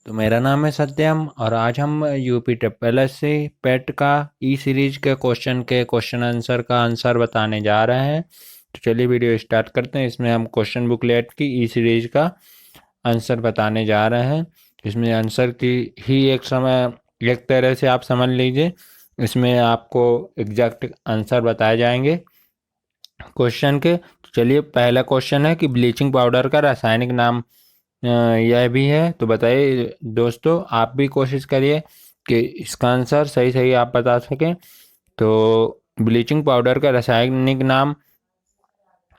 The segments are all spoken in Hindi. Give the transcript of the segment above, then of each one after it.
तो मेरा नाम है सत्यम और आज हम यूपी ट्रिपल एस से पेट का ई सीरीज के क्वेश्चन आंसर का आंसर बताने जा रहे हैं। तो चलिए वीडियो स्टार्ट करते हैं। इसमें हम क्वेश्चन बुकलेट की ई सीरीज का आंसर बताने जा रहे हैं। इसमें आंसर की ही एक तरह से आप समझ लीजिए, इसमें आपको एग्जैक्ट आंसर बताए जाएंगे क्वेश्चन के। तो चलिए, पहला क्वेश्चन है कि ब्लीचिंग पाउडर का रासायनिक नाम यह भी है। तो बताइए दोस्तों, आप भी कोशिश करिए कि इसका आंसर सही सही आप बता सकें। तो ब्लीचिंग पाउडर का रासायनिक नाम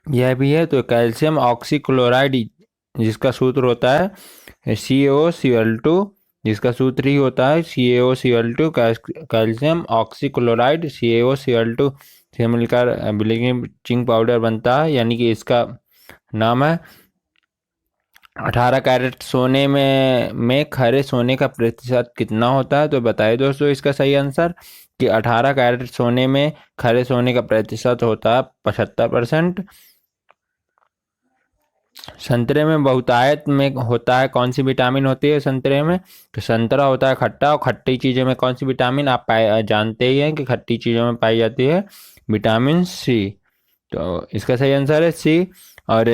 यह भी है। तो कैल्शियम ऑक्सीक्लोराइड, जिसका सूत्र होता है CaOCl2, जिसका सूत्र ही होता है CaOCl2, कैल्शियम ऑक्सीक्लोराइड CaOCl2 से मिलकर ब्लीचिंग पाउडर बनता है। यानी कि इसका नाम है 18 कैरेट सोने में खरे सोने का प्रतिशत कितना होता है। तो बताइए दोस्तों इसका सही आंसर कि 18 कैरेट सोने में खरे सोने का प्रतिशत होता है 75%। संतरे में बहुतायत में होता है कौन सी विटामिन होती है संतरे में? तो संतरा होता है खट्टा, और खट्टी चीज़ों में कौन सी विटामिन आप जानते ही हैं कि खट्टी चीज़ों में पाई जाती है विटामिन सी। तो इसका सही आंसर है सी। और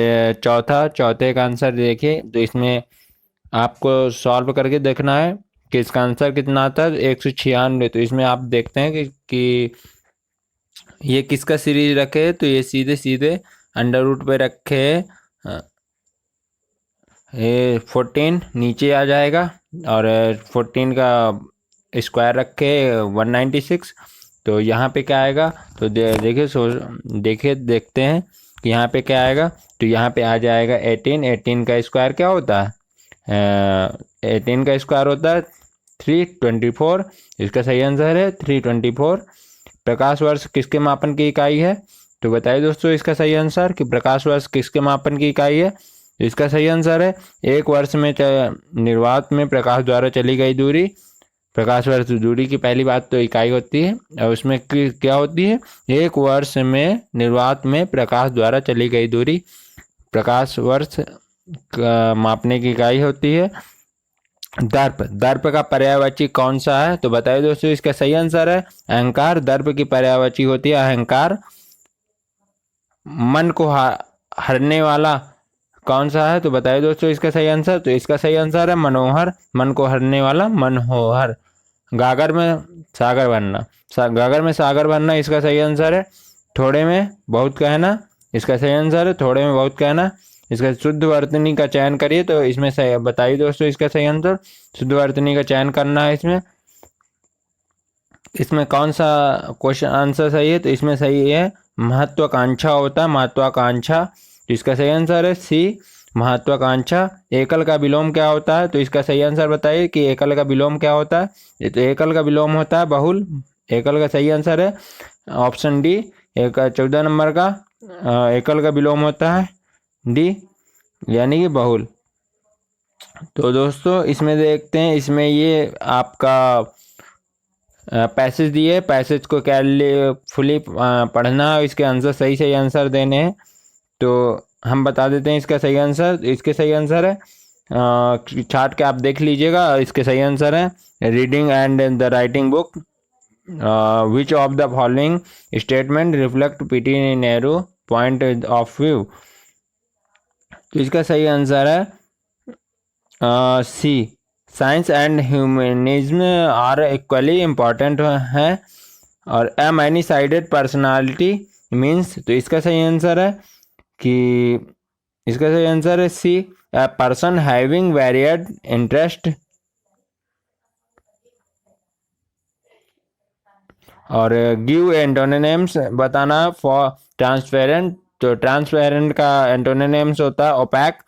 चौथे का आंसर देखिए, तो इसमें आपको सॉल्व करके देखना है कि इसका आंसर कितना आता है। 196। तो इसमें आप देखते हैं कि ये किसका सीरीज रखे है। तो ये सीधे सीधे अंडर रूट पे रखे है। ये 14 नीचे आ जाएगा और 14 का स्क्वायर रखे 196। तो यहाँ पे क्या आएगा? तो देखिए देखते हैं कि यहाँ पे क्या आएगा। तो यहाँ पे आ जाएगा 18। 18 का स्क्वायर क्या होता है? 18 का स्क्वायर होता है 324। इसका सही आंसर है 324। प्रकाश वर्ष किसके मापन की इकाई है? तो बताइए दोस्तों इसका सही आंसर कि प्रकाश वर्ष किसके मापन की इकाई है। इसका सही आंसर है एक वर्ष में निर्वात में प्रकाश द्वारा चली गई दूरी। प्रकाश वर्ष दूरी की पहली बात तो इकाई होती है, और उसमें क्या होती है? एक वर्ष में निर्वात में प्रकाश द्वारा चली गई दूरी प्रकाश वर्ष मापने की इकाई होती है। दर्प, दर्प का पर्यायवाची कौन सा है? तो बताइए दोस्तों इसका सही आंसर है अहंकार। दर्प की पर्यायवाची होती है अहंकार। मन को हरने वाला कौन सा है? तो बताइए दोस्तों इसका सही आंसर। तो इसका सही आंसर है मनोहर। मन को हरने वाला मनोहर। गागर में सागर बनना, गागर में सागर बनना इसका सही आंसर है। थोड़े में बहुत कहना, इसका सही आंसर है थोड़े में बहुत कहना। इसका शुद्ध वर्तनी का चयन करिए। तो इसमें सही बताइए दोस्तों इसका सही आंसर। शुद्ध वर्तनी का चयन करना है इसमें। इसमें कौन सा क्वेश्चन आंसर सही है? तो इसमें सही है महत्वाकांक्षा होता है, महत्वाकांक्षा। तो इसका सही आंसर है सी, महत्वाकांक्षा। एकल का विलोम क्या होता है? तो इसका सही आंसर बताइए कि एकल का विलोम क्या होता है। तो एकल का विलोम होता है बहुल। एकल का सही आंसर है ऑप्शन डी। 14 नंबर का एकल का विलोम होता है डी, यानी कि बहुल। तो दोस्तों इसमें देखते हैं, इसमें ये आपका पैसेज दिए, पैसेज को केयरफुली पढ़ना है, इसके आंसर सही सही आंसर देने हैं। तो हम बता देते हैं इसका सही आंसर। इसके सही आंसर है चार्ट के आप देख लीजिएगा। इसके सही आंसर है reading and the writing book. Which of the following statement reflect PT Nehru point of view. तो इसका सही आंसर है C, science and humanism are equally important है। और a many sided personality means. तो इसका सही आंसर है कि इसका सही आंसर है C, a person having varied interest. और गिव एंटोनिम्स बताना फॉर ट्रांसपेरेंट। तो ट्रांसपेरेंट का एंटोनिम्स होता है ओपैक।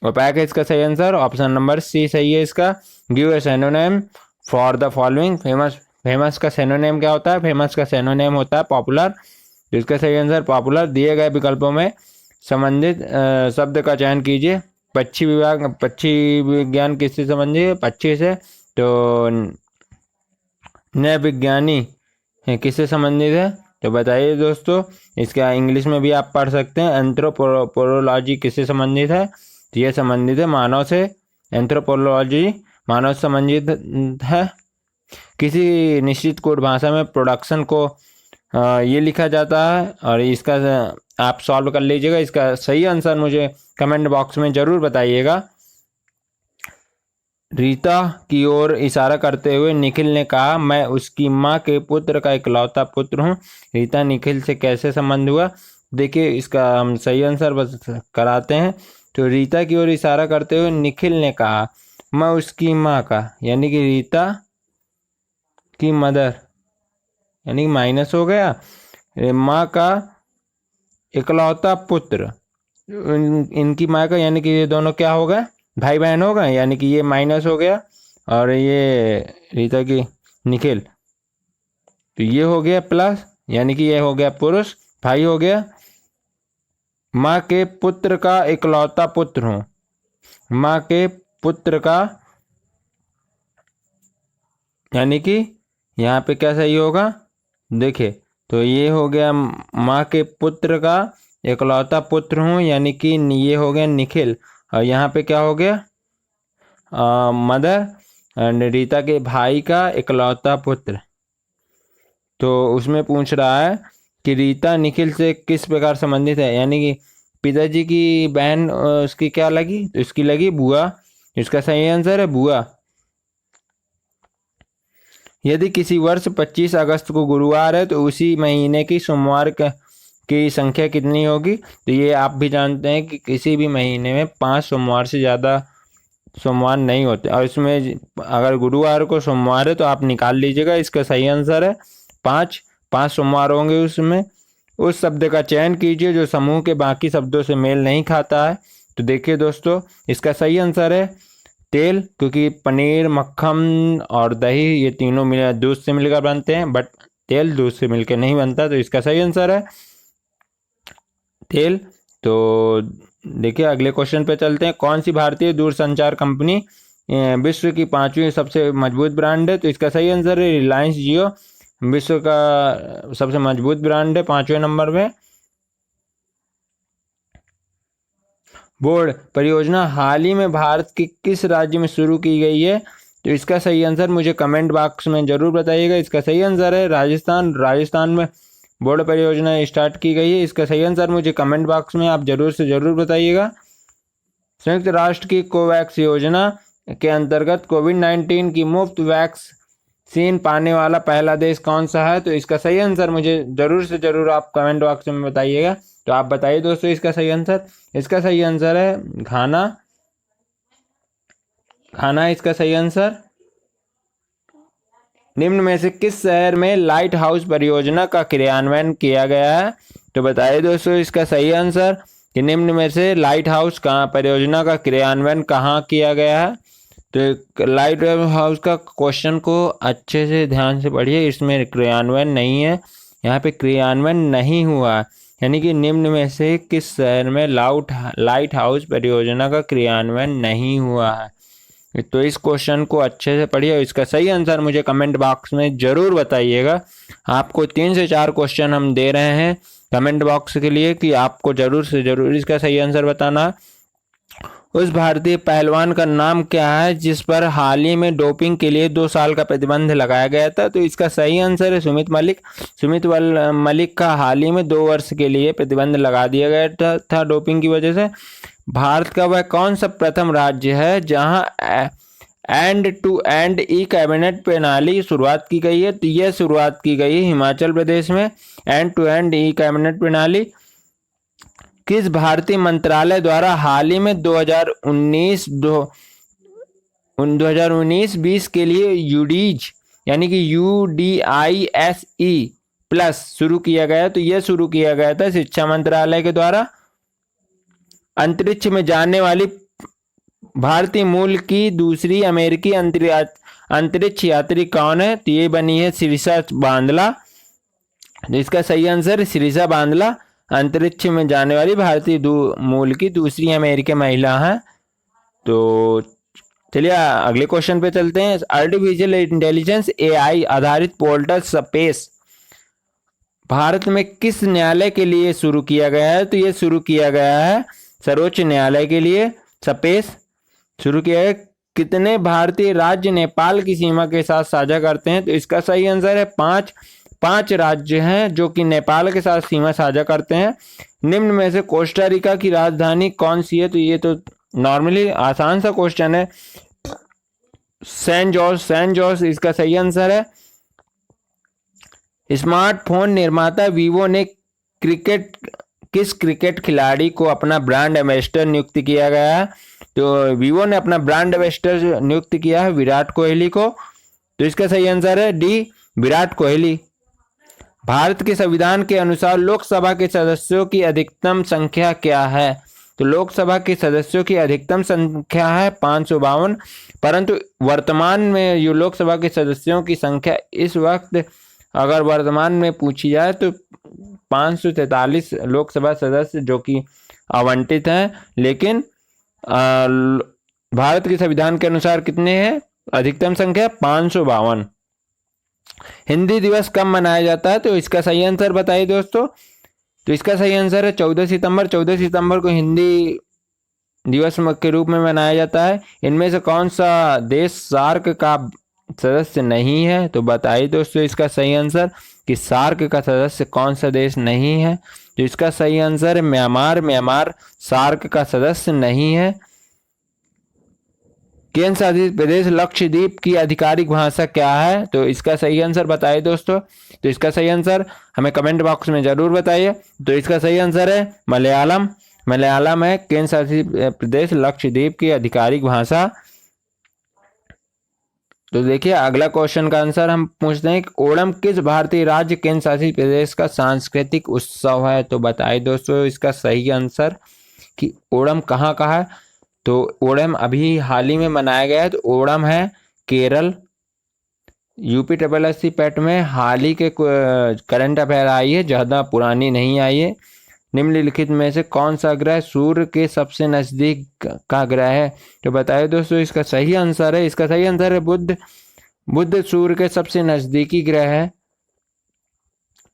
ओपैक है इसका सही आंसर। ऑप्शन नंबर सी सही है इसका। Give a synonym for the following. Famous, famous का सिनोनिम क्या होता है? फेमस का सिनोनिम होता है पॉपुलर। जिसका सही आंसर पॉपुलर। दिए गए विकल्पों में संबंधित शब्द का चयन कीजिए। पक्षी विज्ञान किससे संबंधित है? पक्षी से। तो नए विज्ञानी किससे संबंधित है? तो बताइए दोस्तों इसका इंग्लिश में भी आप पढ़ सकते हैं। एंथ्रोपोलॉजी किससे संबंधित है? तो ये संबंधित है मानव से। एंथ्रोपोलॉजी मानव संबंधित है। किसी निश्चित कोड भाषा में प्रोडक्शन को ये लिखा जाता है, और इसका आप सॉल्व कर लीजिएगा। इसका सही आंसर मुझे कमेंट बॉक्स में जरूर बताइएगा। रीता की ओर इशारा करते हुए निखिल ने कहा, मैं उसकी माँ के पुत्र का इकलौता पुत्र हूँ। रीता निखिल से कैसे संबंध हुआ? देखिए, इसका हम सही आंसर बस कराते हैं। तो रीता की ओर इशारा करते हुए निखिल ने कहा, मैं उसकी माँ का, यानी कि रीता की मदर, यानी कि माइनस हो गया, माँ का इकलौता पुत्र, इनकी माँ का, यानी कि ये दोनों क्या हो गए? भाई बहन हो गए, यानी कि ये माइनस हो गया, और ये रीता की निखिल, तो ये हो गया प्लस, यानी कि ये हो गया पुरुष, भाई हो गया। माँ के पुत्र का इकलौता पुत्र हूँ, माँ के पुत्र का, यानी कि यहाँ पे क्या सही होगा? देखिए, तो ये हो गया माँ के पुत्र का इकलौता पुत्र हूँ, यानी कि ये हो गया निखिल, और यहाँ पे क्या हो गया? मदर, एंड रीता के भाई का इकलौता पुत्र। तो उसमें पूछ रहा है कि रीता निखिल से किस प्रकार संबंधित है, यानी कि पिताजी की बहन उसकी क्या लगी? तो इसकी लगी बुआ। इसका सही आंसर है बुआ। यदि किसी वर्ष 25 अगस्त को गुरुवार है तो उसी महीने की सोमवार की संख्या कितनी होगी? तो ये आप भी जानते हैं कि किसी भी महीने में 5 सोमवार से ज़्यादा सोमवार नहीं होते, और इसमें अगर गुरुवार को सोमवार है तो आप निकाल लीजिएगा। इसका सही आंसर है 5। 5 सोमवार होंगे। उसमें उस शब्द का चयन कीजिए जो समूह के बाकी शब्दों से मेल नहीं खाता है। तो देखिए दोस्तों, इसका सही आंसर है तेल, क्योंकि पनीर, मक्खन और दही ये तीनों मिल दूध से मिलकर बनते हैं, बट तेल दूध से मिलकर नहीं बनता। तो इसका सही आंसर है तेल। तो देखिए, अगले क्वेश्चन पे चलते हैं। कौन सी भारतीय दूरसंचार कंपनी विश्व की 5वीं सबसे मजबूत ब्रांड है? तो इसका सही आंसर है रिलायंस जियो, विश्व का सबसे मजबूत ब्रांड है, 5वें नंबर पे। बोर्ड परियोजना हाल ही में भारत के किस राज्य में शुरू की गई है? तो इसका सही आंसर मुझे कमेंट बॉक्स में जरूर बताइएगा। इसका सही आंसर है राजस्थान। राजस्थान में बोर्ड परियोजना स्टार्ट की गई है। इसका सही आंसर मुझे कमेंट बॉक्स में आप जरूर से जरूर बताइएगा। संयुक्त राष्ट्र की कोवैक्स योजना के अंतर्गत कोविड-19 की मुफ्त वैक्सीन पाने वाला पहला देश कौन सा है? तो इसका सही आंसर मुझे जरूर से जरूर आप कमेंट बॉक्स में बताइएगा। तो आप बताइए दोस्तों इसका सही आंसर। इसका सही आंसर है घाना। घाना इसका सही आंसर। निम्न में से किस शहर में लाइट हाउस परियोजना का क्रियान्वयन किया गया है? तो बताइए दोस्तों इसका सही आंसर कि निम्न में से लाइट हाउस परियोजना का क्रियान्वयन कहाँ किया गया है? तो लाइट हाउस का क्वेश्चन को अच्छे से ध्यान से पढ़िए, इसमें क्रियान्वयन नहीं है, यहाँ पे क्रियान्वयन नहीं हुआ, यानी कि निम्न में से किस शहर में लाइट हाउस परियोजना का क्रियान्वयन नहीं हुआ है? तो इस क्वेश्चन को अच्छे से पढ़िए। इसका सही आंसर मुझे कमेंट बॉक्स में जरूर बताइएगा। आपको 3 से 4 क्वेश्चन हम दे रहे हैं कमेंट बॉक्स के लिए कि आपको जरूर से जरूर इसका सही आंसर बताना। उस भारतीय पहलवान का नाम क्या है जिस पर हाल ही में डोपिंग के लिए 2 साल का प्रतिबंध लगाया गया था? तो इसका सही आंसर है सुमित मलिक। सुमित मलिक का हाल ही में 2 वर्ष के लिए प्रतिबंध लगा दिया गया था डोपिंग की वजह से। भारत का वह कौन सा प्रथम राज्य है जहां end to end e cabinet प्रणाली की शुरुआत की गई है? तो यह शुरुआत की गई है हिमाचल प्रदेश में, end to end e cabinet प्रणाली। किस भारतीय मंत्रालय द्वारा हाल ही में 2019-20 के लिए यूडीज, यानी कि UDISE प्लस शुरू किया गया? तो यह शुरू किया गया था शिक्षा मंत्रालय के द्वारा। अंतरिक्ष में जाने वाली भारतीय मूल की दूसरी अमेरिकी अंतरिक्ष यात्री कौन है? तो ये बनी है शिरीषा बांदला। इसका सही आंसर शिरीषा बांदला अंतरिक्ष में जाने वाली भारतीय मूल की दूसरी अमेरिकी महिला है। तो चलिए अगले क्वेश्चन पे चलते हैं। आर्टिफिशियल इंटेलिजेंस AI आधारित पोर्टल स्पेस भारत में किस न्यायालय के लिए शुरू किया गया है? तो ये शुरू किया गया है सर्वोच्च न्यायालय के लिए स्पेस। शुरू किया है। कितने भारतीय राज्य नेपाल की सीमा के साथ साझा करते हैं? तो इसका सही आंसर है 5। 5 राज्य हैं जो कि नेपाल के साथ सीमा साझा करते हैं। निम्न में से कोस्टा रिका की राजधानी कौन सी है? तो ये तो नॉर्मली आसान सा क्वेश्चन है। सैन जॉर्ज, सैन जॉर्ज इसका सही आंसर है। स्मार्टफोन निर्माता वीवो ने किस क्रिकेट खिलाड़ी को अपना ब्रांड एम्बेसडर नियुक्त किया गया है? तो वीवो ने अपना ब्रांड एम्बेसडर नियुक्त किया है विराट कोहली को। तो इसका सही आंसर है डी, विराट कोहली। भारत के संविधान के अनुसार लोकसभा के सदस्यों की अधिकतम संख्या क्या है? तो लोकसभा के सदस्यों की अधिकतम संख्या है 552, परंतु वर्तमान में जो लोकसभा के सदस्यों की संख्या इस वक्त अगर वर्तमान में पूछी जाए तो 543 लोकसभा सदस्य जो कि आवंटित हैं, लेकिन भारत के संविधान के अनुसार कितने हैं? अधिकतम संख्या 552। हिंदी दिवस कब मनाया जाता है? तो इसका सही आंसर बताइए दोस्तों। तो इसका सही आंसर है 14 सितंबर। 14 सितंबर को हिंदी दिवस के रूप में मनाया जाता है। इनमें से कौन सा देश सार्क का सदस्य नहीं है? तो बताइए दोस्तों इसका सही आंसर कि सार्क का सदस्य कौन सा देश नहीं है। तो इसका सही आंसर है म्यांमार। म्यांमार सार्क का सदस्य नहीं है। केंद्र शासित प्रदेश लक्षद्वीप की आधिकारिक भाषा क्या है? तो इसका सही आंसर बताइए दोस्तों। तो इसका सही आंसर हमें कमेंट बॉक्स में जरूर बताइए। तो इसका सही आंसर है मलयालम। मलयालम है केंद्र शासित प्रदेश लक्षद्वीप की आधिकारिक भाषा। तो देखिए अगला क्वेश्चन का आंसर हम पूछते हैं कि ओणम किस भारतीय राज्य केंद्र शासित प्रदेश का सांस्कृतिक उत्सव है? तो बताइए दोस्तों इसका सही आंसर कि ओणम कहाँ का है। तो ओणम अभी हाल ही में मनाया गया है। तो ओणम है केरल। UPSSC पैट में हाल ही के करंट अफेयर आई है, ज़्यादा पुरानी नहीं आई है। निम्नलिखित में से कौन सा ग्रह सूर्य के सबसे नजदीक का ग्रह है? तो बताइए दोस्तों इसका सही आंसर है। इसका सही आंसर है बुध। बुध सूर्य के सबसे नजदीकी ग्रह है।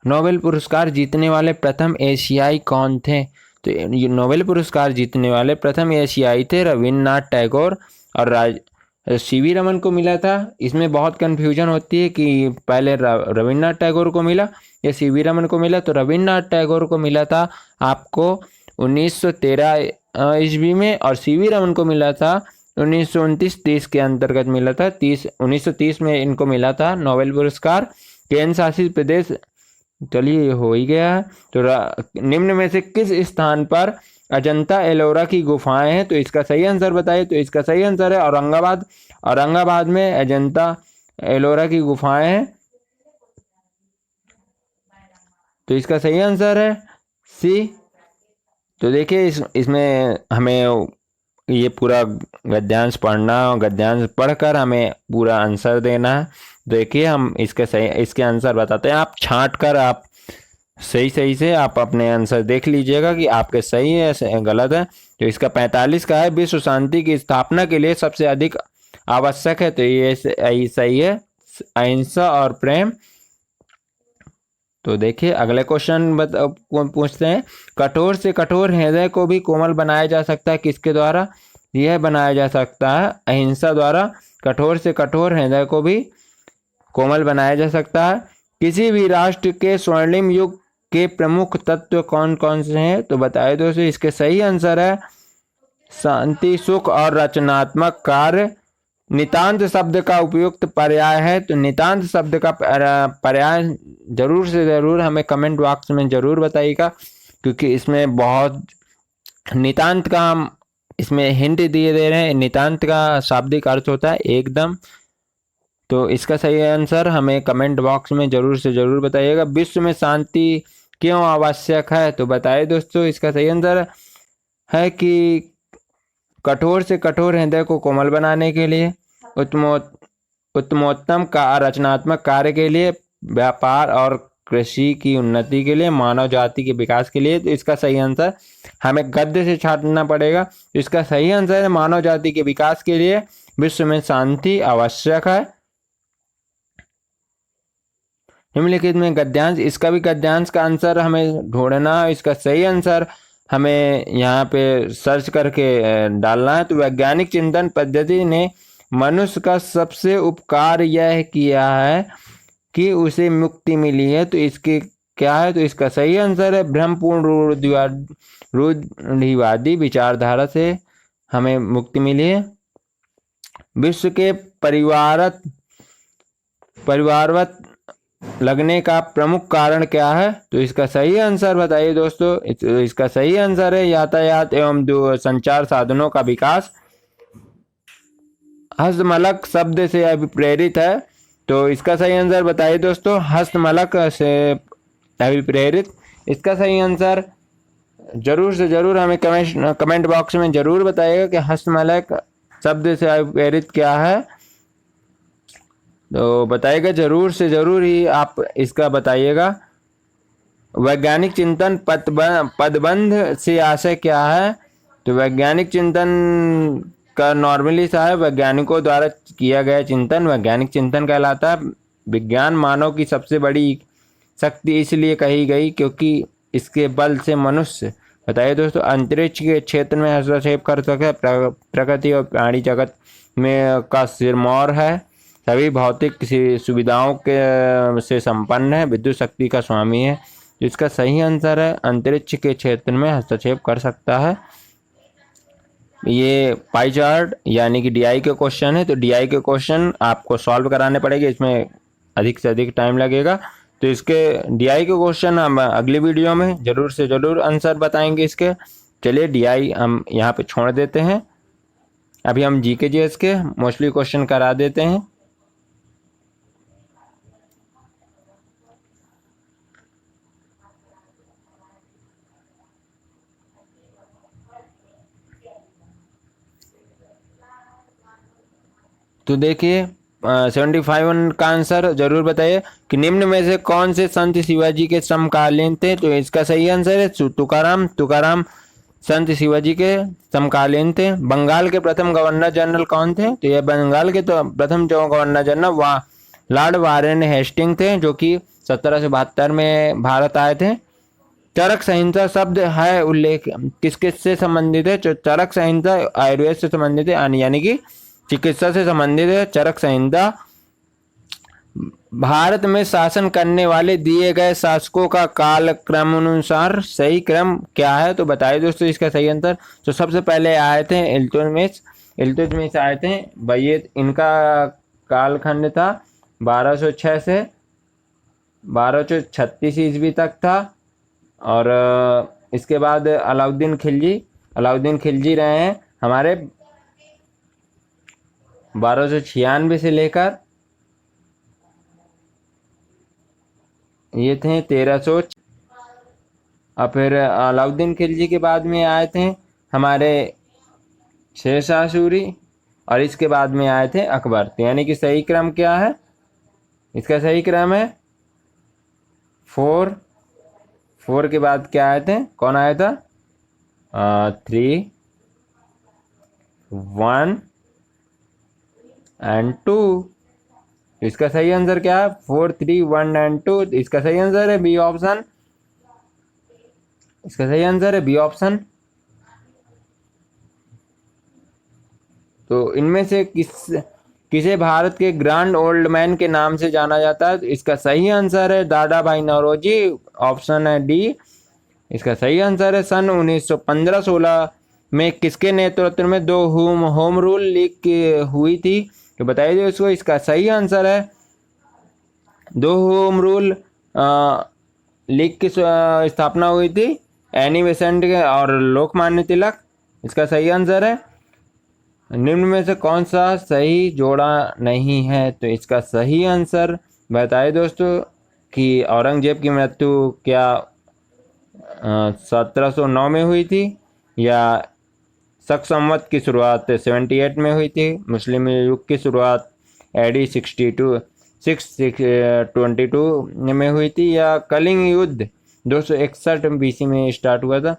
नोबेल पुरस्कार जीतने वाले प्रथम एशियाई कौन थे? तो ये नोबेल पुरस्कार जीतने वाले प्रथम एशियाई थे रविन्द्रनाथ टैगोर और CV रमन को मिला था। इसमें बहुत कंफ्यूजन होती है कि पहले रविन्द्रनाथ टैगोर को मिला या CV रमन को मिला। तो रविन्द्रनाथ टैगोर को मिला था आपको 1913 ईस्वी में, और CV रमन को मिला था 1929-30 के अंतर्गत मिला था। 1930 में इनको मिला था नोबेल पुरस्कार। केंद्र शासित प्रदेश, चलिए हो ही गया है। तो निम्न में से किस स्थान पर अजंता एलोरा की गुफाएं हैं? तो इसका सही आंसर बताइए। तो इसका सही आंसर है औरंगाबाद। औरंगाबाद में अजंता एलोरा की गुफाएं हैं। तो इसका सही आंसर है सी। तो देखिए इसमें हमें ये पूरा गद्यांश पढ़ना और गद्यांश पढ़कर हमें पूरा आंसर देना है। देखिए हम इसके आंसर बताते हैं। आप छांट कर आप सही से आप अपने आंसर देख लीजिएगा कि आपके सही है गलत है। तो इसका 45 का है विश्व शांति की स्थापना के लिए सबसे अधिक आवश्यक है। तो ये सही है अहिंसा और प्रेम। तो देखिए अगले क्वेश्चन पूछते हैं। कठोर से कठोर हृदय को भी कोमल बनाया जा सकता है किसके द्वारा? यह बनाया जा सकता है अहिंसा द्वारा। कठोर से कठोर हृदय को भी कोमल बनाया जा सकता है। किसी भी राष्ट्र के स्वर्णिम युग के प्रमुख तत्व कौन कौन से हैं? तो बताइए दोस्तों इसके सही आंसर है शांति, सुख और रचनात्मक कार्य। नितांत शब्द का उपयुक्त पर्याय है। तो नितांत शब्द का पर्याय जरूर से जरूर हमें कमेंट बॉक्स में जरूर बताइएगा, क्योंकि इसमें बहुत नितांत का हम इसमें हिंट दिए दे रहे हैं। नितांत का शाब्दिक अर्थ होता है एकदम। तो इसका सही आंसर हमें कमेंट बॉक्स में जरूर से जरूर बताइएगा। विश्व में शांति क्यों आवश्यक है? तो बताइए दोस्तों इसका सही आंसर है कि कठोर से कठोर हृदय को कोमल बनाने के लिए, उत्तमोत्तम का रचनात्मक कार्य के लिए, व्यापार और कृषि की उन्नति के लिए, मानव जाति के विकास के लिए। तो इसका सही आंसर हमें गद्य से छांटना पड़ेगा। तो इसका सही आंसर है मानव जाति के विकास के लिए विश्व में शांति आवश्यक है। निम्नलिखित में गद्यांश, इसका भी गद्यांश का आंसर हमें ढूंढना है। इसका सही आंसर हमें यहाँ पे सर्च करके डालना है। तो वैज्ञानिक चिंतन पद्धति ने मनुष्य का सबसे उपकार यह किया है कि उसे मुक्ति मिली है। तो इसके क्या है? तो इसका सही आंसर है ब्रह्मपूर्ण रूढ़िवादी विचारधारा से हमें मुक्ति मिली है। विश्व के परिवारवत लगने का प्रमुख कारण क्या है? तो इसका सही आंसर बताइए दोस्तों। इसका सही आंसर है यातायात एवं संचार साधनों का विकास। हस्तमलक शब्द से अभिप्रेरित है। तो इसका सही आंसर बताइए दोस्तों। हस्तमलक से अभिप्रेरित इसका सही आंसर जरूर से जरूर हमें कमेंट बॉक्स में जरूर बताइएगा कि हस्तमलक शब्द से अभिप्रेरित क्या है। तो बताइएगा जरूर से जरूर ही आप इसका बताइएगा। वैज्ञानिक चिंतन पदबंध से आशय क्या है? तो वैज्ञानिक चिंतन का नॉर्मली सा है वैज्ञानिकों द्वारा किया गया चिंतन वैज्ञानिक चिंतन कहलाता है। विज्ञान मानव की सबसे बड़ी शक्ति इसलिए कही गई क्योंकि इसके बल से मनुष्य, बताइए दोस्तों, अंतरिक्ष के क्षेत्र में हस्तक्षेप कर सके, प्रकृति और प्राणी जगत में का सिरमौर है, सभी भौतिक सुविधाओं के से संपन्न है, विद्युत शक्ति का स्वामी है। इसका सही आंसर है अंतरिक्ष के क्षेत्र में हस्तक्षेप कर सकता है। ये पाई चार्ट यानी कि डीआई के क्वेश्चन है। तो डीआई के क्वेश्चन आपको सॉल्व कराने पड़ेंगे, इसमें अधिक से अधिक टाइम लगेगा। तो इसके डीआई के क्वेश्चन हम अगली वीडियो में जरूर से जरूर आंसर बताएंगे इसके। चलिए डीआई हम यहाँ पे छोड़ देते हैं। अभी हम जीके जीएस के मोस्टली क्वेश्चन करा देते हैं। तो देखिए 75 का आंसर जरूर बताइए कि निम्न में से कौन से संत शिवाजी के समकालीन थे? तो इसका सही आंसर है तुकाराम संत शिवाजी के समकालीन थे। बंगाल के प्रथम गवर्नर जनरल कौन थे? तो यह बंगाल के तो प्रथम जो governor general lord Warren Hasting थे, जो कि 1772 में भारत आए थे। चरक संहिता शब्द है उल्लेख किस किस से संबंधित है? तो चरक संहिता आयुर्वेद से संबंधित है, यानी कि चिकित्सा से संबंधित है। चरक संहिता भारत में शासन करने वाले दिए गए शासकों का काल क्रमानुसार सही क्रम क्या है? तो बताइए दोस्तों इसका सही आंसर। तो सबसे पहले आए थे इल्तुतमिश आए थे भाई। इनका कालखंड था 1206 से 1236 ईस्वी तक था। और इसके बाद अलाउद्दीन खिलजी रहे हैं हमारे 1296 से लेकर ये थे 1300। और फिर अलाउद्दीन खिलजी के बाद में आए थे हमारे शेरशाह सूरी, और इसके बाद में आए थे अकबर। तो यानी कि सही क्रम क्या है? इसका सही क्रम है 4 के बाद क्या आए थे? कौन आया था? 3, 1 and 2। इसका सही आंसर क्या है? 4, 3, 1 and 2। इसका सही आंसर है बी ऑप्शन। इसका सही आंसर है बी ऑप्शन। तो इनमें से किसे भारत के ग्रैंड ओल्ड मैन के नाम से जाना जाता है? तो इसका सही आंसर है दादा भाई नौरोजी, ऑप्शन है डी। इसका सही आंसर है सन 1915-16 में किसके नेतृत्व में 2 होम रूल लीग हुई थी? तो बताइए उसको। इसका सही आंसर है 2 होम रूल लीग की स्थापना हुई थी एनी बेसेंट और लोकमान्य तिलक। इसका सही आंसर है। निम्न में से कौन सा सही जोड़ा नहीं है? तो इसका सही आंसर बताइए दोस्तों कि औरंगजेब की मृत्यु क्या 1709 में हुई थी, या शक संवत की शुरुआत 78 में हुई थी, मुस्लिम युग की शुरुआत एडी 622 में हुई थी, या कलिंग युद्ध 261 BC में स्टार्ट हुआ था?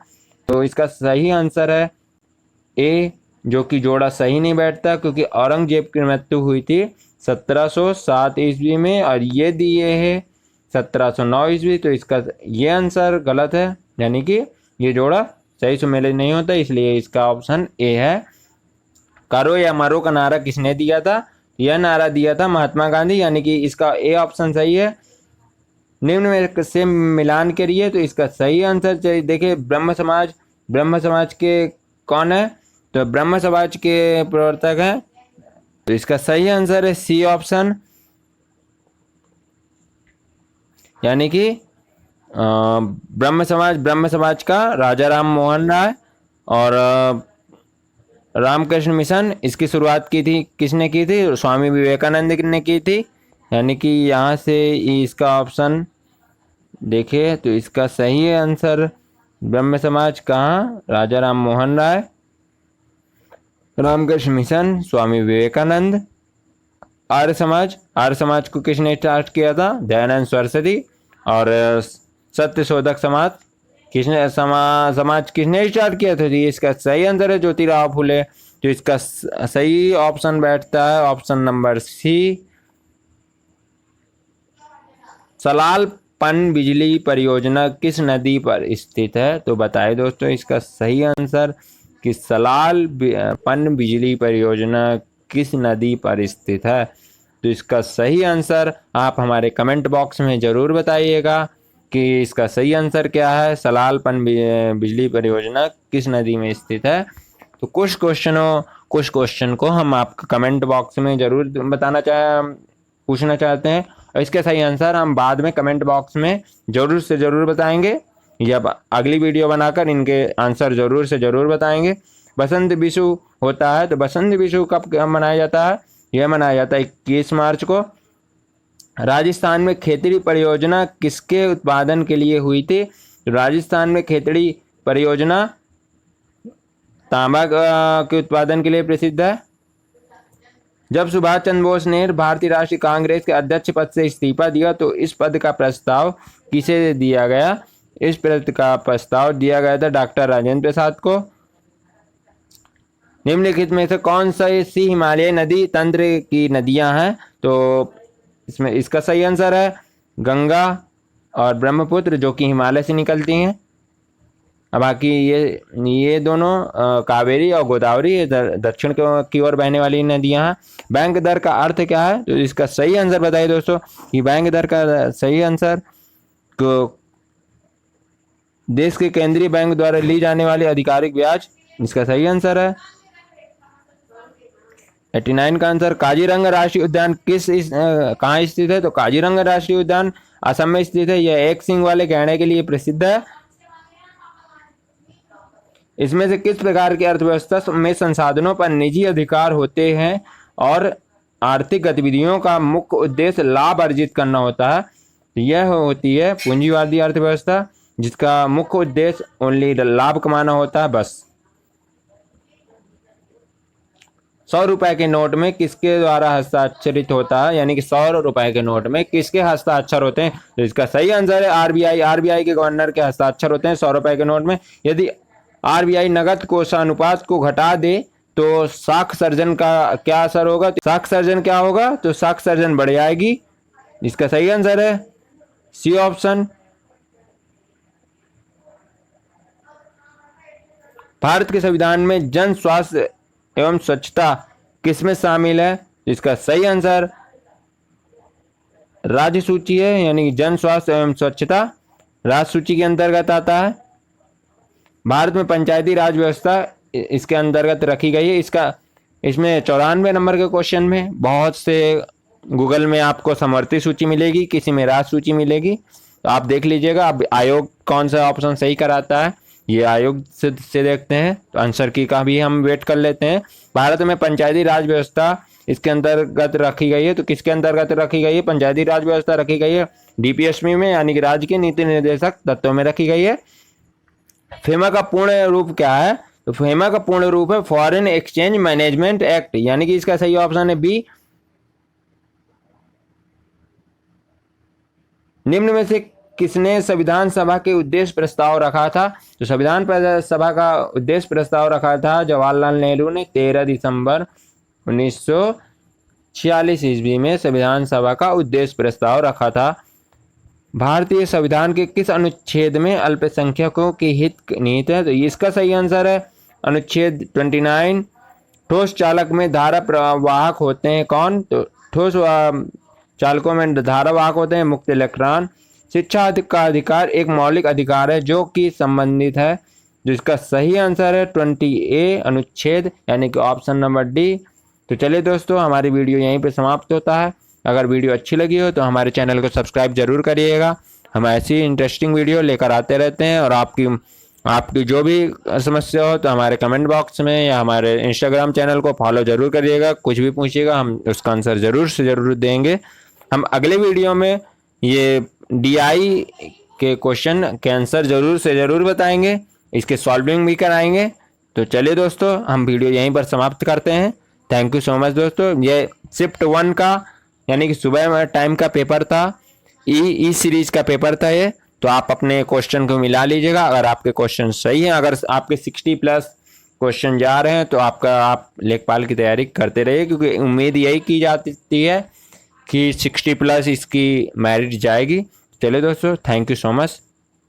तो इसका सही आंसर है ए, जो कि जोड़ा सही नहीं बैठता, क्योंकि औरंगजेब की मृत्यु हुई थी 1707 ईस्वी में और ये दिए है 1709 ईस्वी। तो इसका ये आंसर गलत है, यानी कि ये जोड़ा सही सुमेलित नहीं होता, इसलिए इसका ऑप्शन ए है। करो या मरो का नारा किसने दिया था? यह नारा दिया था महात्मा गांधी, यानी कि इसका ए ऑप्शन सही है। निम्न में से मिलान करिए, तो इसका सही आंसर देखिए ब्रह्म समाज के कौन है? तो ब्रह्म समाज के प्रवर्तक हैं, तो इसका सही आंसर है सी ऑप्शन, यानी कि ब्रह्म समाज का राजा राम मोहन राय और रामकृष्ण मिशन, इसकी शुरुआत की थी किसने की थी? स्वामी विवेकानंद ने की थी, यानी कि यहाँ से इसका ऑप्शन देखिए, तो इसका सही आंसर ब्रह्म समाज कहाँ? राजा राम मोहन राय, रामकृष्ण मिशन, स्वामी विवेकानंद। आर्य समाज को किसने स्टार्ट किया था? दयानंद सरस्वती। और सत्य शोधक समाज समाज किसने स्टार्ट किया था? जी इसका सही आंसर है ज्योतिराव फुले। तो इसका सही ऑप्शन बैठता है ऑप्शन नंबर सी। सलाल पनबिजली परियोजना किस नदी पर स्थित है? तो बताइए दोस्तों इसका सही आंसर कि सलाल पनबिजली परियोजना किस नदी पर स्थित है। तो इसका सही आंसर आप हमारे कमेंट बॉक्स में ज़रूर बताइएगा कि इसका सही आंसर क्या है। सलाल पनबिजली परियोजना किस नदी में स्थित है? तो कुछ क्वेश्चन को हम आपको कमेंट बॉक्स में ज़रूर पूछना चाहते हैं, और इसके सही आंसर हम बाद में कमेंट बॉक्स में ज़रूर से ज़रूर बताएंगे, जब अगली वीडियो बनाकर इनके आंसर ज़रूर से ज़रूर बताएंगे। बसंत विषु होता है, तो बसंत विषु कब मनाया जाता है? यह मनाया जाता है 21 मार्च को। राजस्थान में खेतड़ी परियोजना किसके उत्पादन के लिए हुई थी? राजस्थान में खेतड़ी परियोजना तांबा के उत्पादन के लिए प्रसिद्ध है। जब सुभाष चंद्र बोस ने भारतीय राष्ट्रीय कांग्रेस के अध्यक्ष पद से इस्तीफा दिया, तो इस पद का प्रस्ताव किसे दिया गया? इस पद का प्रस्ताव दिया गया था डॉक्टर राजेंद्र प्रसाद को। निम्नलिखित में से कौन सी हिमालय नदी तंत्र की नदियां हैं? तो इसमें इसका सही आंसर है गंगा और ब्रह्मपुत्र, जो कि हिमालय से निकलती हैं। अब बाकी ये दोनों कावेरी और गोदावरी दक्षिण की ओर बहने वाली नदियां हैं। बैंक दर का अर्थ क्या है? तो इसका सही आंसर बताइए दोस्तों कि बैंक दर का सही आंसर को देश के केंद्रीय बैंक द्वारा ली जाने वाली आधिकारिक ब्याज, इसका सही आंसर है 89 का आंसर। काजीरंगा राष्ट्रीय उद्यान कहाँ स्थित है? तो काजीरंगा राष्ट्रीय उद्यान असम में स्थित है। यह एक सींग वाले गैंडे के लिए प्रसिद्ध है। इसमें से किस प्रकार की अर्थव्यवस्था में संसाधनों पर निजी अधिकार होते हैं और आर्थिक गतिविधियों का मुख्य उद्देश्य लाभ अर्जित करना होता है? यह होती है पूंजीवादी अर्थव्यवस्था, जिसका मुख्य उद्देश्य ओनली लाभ कमाना होता है बस। 100 रुपए के नोट में किसके द्वारा हस्ताक्षरित होता है? यानी कि 100 रुपए के नोट में किसके हस्ताक्षर होते हैं? तो इसका सही आंसर है आरबीआई के गवर्नर के हस्ताक्षर होते हैं 100 रुपए के नोट में। यदि आरबीआई नगद कोषानुपात को घटा दे तो साख सर्जन का क्या असर होगा? साख सर्जन क्या होगा? तो साख सर्जन बढ़ जाएगी। इसका सही आंसर है सी ऑप्शन। भारत के संविधान में जन स्वास्थ्य एवं स्वच्छता किसमें शामिल है? इसका सही आंसर राज्य सूची है, यानी जन स्वास्थ्य एवं स्वच्छता राज्य सूची के अंतर्गत आता है। भारत में पंचायती राज व्यवस्था इसके अंतर्गत रखी गई है। इसमें 94 नंबर के क्वेश्चन में बहुत से गूगल में आपको समवर्ती सूची मिलेगी, किसी में राज्य सूची मिलेगी, तो आप देख लीजिएगा। अब आयोग कौन सा ऑप्शन सही कराता है ये आयोग से देखते हैं, तो आंसर की का भी हम वेट कर लेते हैं। भारत में पंचायती राज व्यवस्था इसके अंतर्गत रखी गई है, तो किसके अंतर्गत रखी गई है? पंचायती राज व्यवस्था रखी गई है डीपीएसपी में, यानी कि राज्य के नीति निर्देशक तत्वों में रखी गई है। फेमा का पूर्ण रूप क्या है? तो फेमा का पूर्ण रूप है फॉरेन एक्सचेंज मैनेजमेंट एक्ट, यानी कि इसका सही ऑप्शन है बी। निम्न में से किसने संविधान सभा के उद्देश्य प्रस्ताव रखा था? तो संविधान सभा का उद्देश्य प्रस्ताव रखा था जवाहरलाल नेहरू ने 13 दिसंबर 1946 ईस्वी में संविधान सभा का उद्देश्य प्रस्ताव रखा था। भारतीय संविधान के किस अनुच्छेद में अल्पसंख्यकों के हित निहित है? तो इसका सही आंसर है अनुच्छेद 29। ठोस चालक में धारा प्रवाहक होते हैं कौन? तो ठोस चालकों में धारा वाहक होते हैं मुक्त इलेक्ट्रॉन। शिक्षा का अधिकार एक मौलिक अधिकार है जो कि संबंधित है, जिसका सही आंसर है 20A अनुच्छेद, यानी कि ऑप्शन नंबर डी। तो चलिए दोस्तों, हमारी वीडियो यहीं पे समाप्त होता है। अगर वीडियो अच्छी लगी हो तो हमारे चैनल को सब्सक्राइब जरूर करिएगा। हम ऐसी इंटरेस्टिंग वीडियो लेकर आते रहते हैं, और आपकी जो भी समस्या हो तो हमारे कमेंट बॉक्स में या हमारे इंस्टाग्राम चैनल को फॉलो जरूर करिएगा। कुछ भी पूछिएगा, हम उसका आंसर ज़रूर से ज़रूर देंगे। हम अगले वीडियो में ये DI के क्वेश्चन के आंसर ज़रूर से ज़रूर बताएंगे, इसके सॉल्विंग भी कराएंगे। तो चलिए दोस्तों, हम वीडियो यहीं पर समाप्त करते हैं। थैंक यू सो मच दोस्तों। ये शिफ्ट 1 का यानी कि सुबह में टाइम का पेपर था, ई सीरीज का पेपर था ये। तो आप अपने क्वेश्चन को मिला लीजिएगा। अगर आपके क्वेश्चन सही हैं, अगर आपके 60+ क्वेश्चन जा रहे हैं तो आप लेखपाल की तैयारी करते रहिए, क्योंकि उम्मीद यही की जाती है कि 60+ इसकी मेरिट जाएगी। चलिए दोस्तों, थैंक यू सो मच।